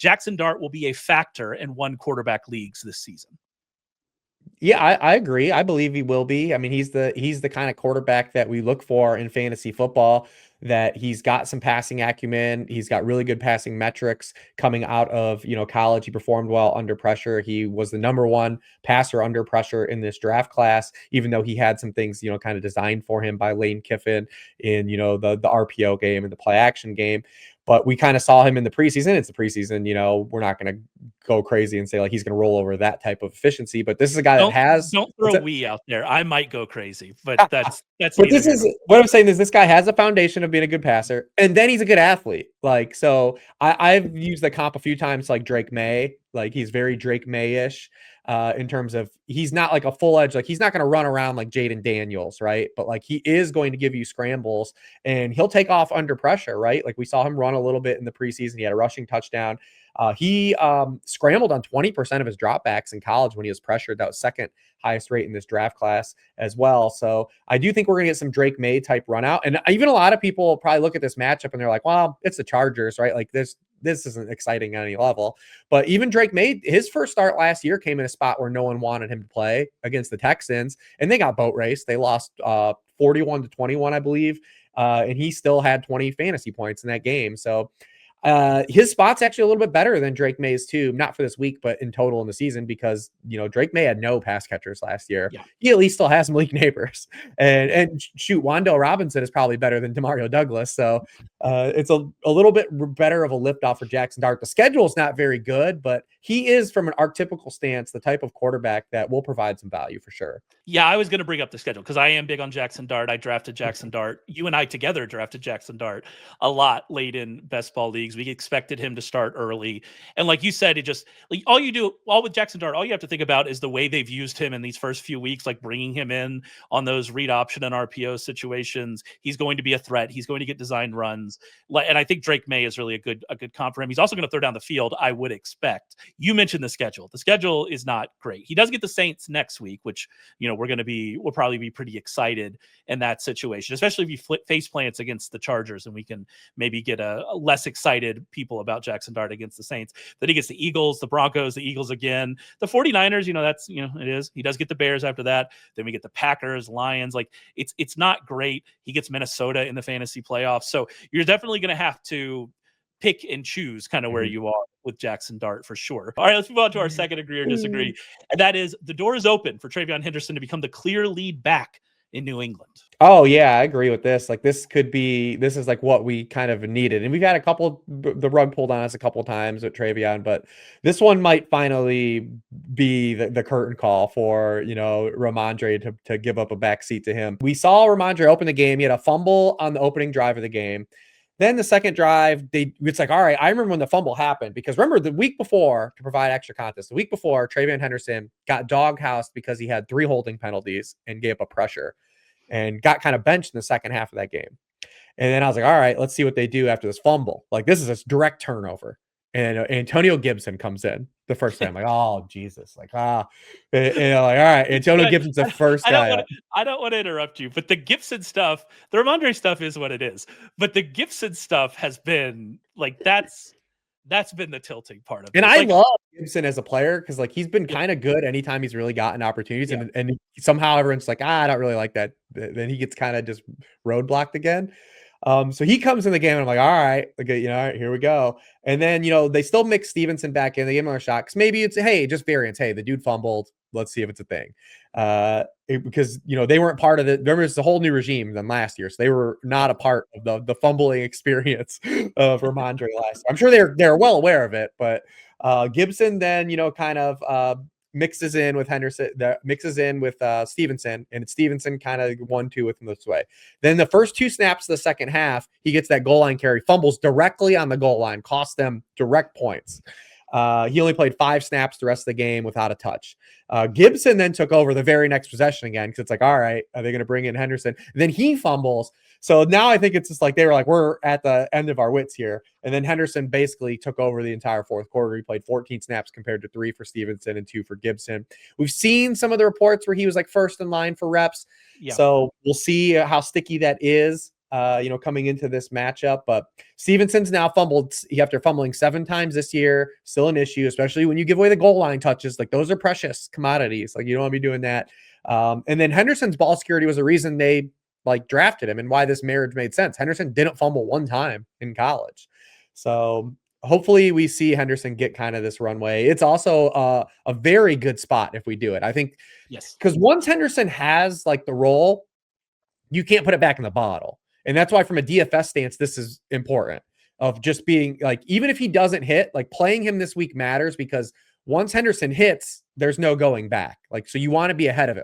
Jaxson Dart will be a factor in one quarterback leagues this season. Yeah, I agree. I believe he will be. I mean, he's the kind of quarterback that we look for in fantasy football, that he's got some passing acumen. He's got really good passing metrics coming out of, college. He performed well under pressure. He was the number one passer under pressure in this draft class, even though he had some things, kind of designed for him by Lane Kiffin in, the RPO game and the play action game. But we kind of saw him in the preseason. It's the preseason, we're not going to go crazy and say like he's going to roll over that type of efficiency. But this is a guy that has. Don't throw we out there. I might go crazy, but that's. But this is what I'm saying is this guy has a foundation of being a good passer, and then he's a good athlete. Like, so I've used the comp a few times, like Drake May. Like, he's very Drake May-ish in terms of he's not like a full edge. Like, he's not going to run around like Jaden Daniels, right? But like, he is going to give you scrambles, and he'll take off under pressure, right? Like, we saw him run a little bit in the preseason. He had a rushing touchdown. He scrambled on 20% of his dropbacks in college when he was pressured. That was second highest rate in this draft class as well. So I do think we're going to get some Drake May type run out. And even a lot of people probably look at this matchup and they're like, well, it's the Chargers, right? Like this isn't exciting at any level. But even Drake May, his first start last year came in a spot where no one wanted him to play against the Texans, and they got boat raced. They lost 41-21, I believe. And he still had 20 fantasy points in that game. So his spot's actually a little bit better than Drake May's too, not for this week, but in total in the season, because, Drake May had no pass catchers last year. Yeah. He at least still has Malik Neighbors, and shoot, Wan'Dale Robinson is probably better than Demario Douglas. So it's a little bit better of a lift off for Jaxson Dart. The schedule is not very good, but he is, from an archetypical stance, the type of quarterback that will provide some value for sure. Yeah, I was going to bring up the schedule because I am big on Jaxson Dart. I drafted Jaxson Dart. You and I together drafted Jaxson Dart a lot late in best ball leagues. We expected him to start early. And like you said, it just like all with Jaxson Dart, all you have to think about is the way they've used him in these first few weeks, like bringing him in on those read option and RPO situations. He's going to be a threat. He's going to get designed runs. And I think Drake May is really a good comp for him. He's also going to throw down the field, I would expect. You mentioned the schedule. The schedule is not great. He does get the Saints next week, which, we'll probably be pretty excited in that situation, especially if you face plants against the Chargers, and we can maybe get a less excited people about Jaxson Dart against the Saints. Then he gets the Eagles, the Broncos, the Eagles again, the 49ers, that's, it is. He does get the Bears after that. Then we get the Packers, Lions. Like it's not great. He gets Minnesota in the fantasy playoffs. So you're definitely going to have to pick and choose kind of where you are with Jaxson Dart for sure. All right, let's move on to our second agree or disagree. And that is, the door is open for TreVeyon Henderson to become the clear lead back in New England. Oh yeah, I agree with this. Like this is like what we kind of needed. And we've had the rug pulled on us a couple of times with TreVeyon, but this one might finally be the curtain call for, Ramondre to give up a back seat to him. We saw Ramondre open the game. He had a fumble on the opening drive of the game. Then the second drive, it's like, all right, I remember when the fumble happened, because remember the week before, to provide extra context, the week before, TreVeyon Henderson got doghoused because he had 3 holding penalties and gave up pressure and got kind of benched in the second half of that game. And then I was like, all right, let's see what they do after this fumble. Like, this is a direct turnover. And Antonio Gibson comes in the first time. Like, oh, Jesus. Like, like, all right, Antonio Gibson's the first guy. I don't want to interrupt you, but the Gibson stuff, the Ramondre stuff is what it is. But the Gibson stuff has been, like, that's been the tilting part of it. And I love Gibson as a player because, like, he's been kind of good anytime he's really gotten opportunities. Yeah. And somehow everyone's like, I don't really like that. Then he gets kind of just roadblocked again. So he comes in the game and I'm like, all right, okay, all right, here we go. And then, they still mix Stevenson back in. They give him another shot because maybe it's, hey, just variance. Hey, the dude fumbled. Let's see if it's a thing. Because, they weren't part of it. Remember, it's a whole new regime than last year. So they were not a part of the fumbling experience of Ramondre last year. I'm sure they're well aware of it, but Gibson then, kind of mixes in with Henderson, mixes in with Stevenson, and Stevenson kind of 1-2 with him this way. Then the first 2 snaps of the second half, he gets that goal line carry, fumbles directly on the goal line, cost them direct points. He only played 5 snaps the rest of the game without a touch. Gibson then took over the very next possession again because it's like, all right, are they going to bring in Henderson? And then he fumbles. So now I think it's just like they were like, we're at the end of our wits here. And then Henderson basically took over the entire fourth quarter. He played 14 snaps compared to 3 for Stevenson and 2 for Gibson. We've seen some of the reports where he was like first in line for reps. Yeah. So we'll see how sticky that is. coming into this matchup. But Stevenson's now fumbled after fumbling 7 times this year. Still an issue, especially when you give away the goal line touches. Like, those are precious commodities. Like, you don't want to be doing that. And then Henderson's ball security was the reason they drafted him and why this marriage made sense. Henderson didn't fumble 1 time in college. So hopefully we see Henderson get kind of this runway. It's also a very good spot if we do it. I think, yes, because once Henderson has the role, you can't put it back in the bottle. And that's why from a DFS stance, this is important, of just being even if he doesn't hit, playing him this week matters, because once Henderson hits, there's no going back. So you want to be ahead of it.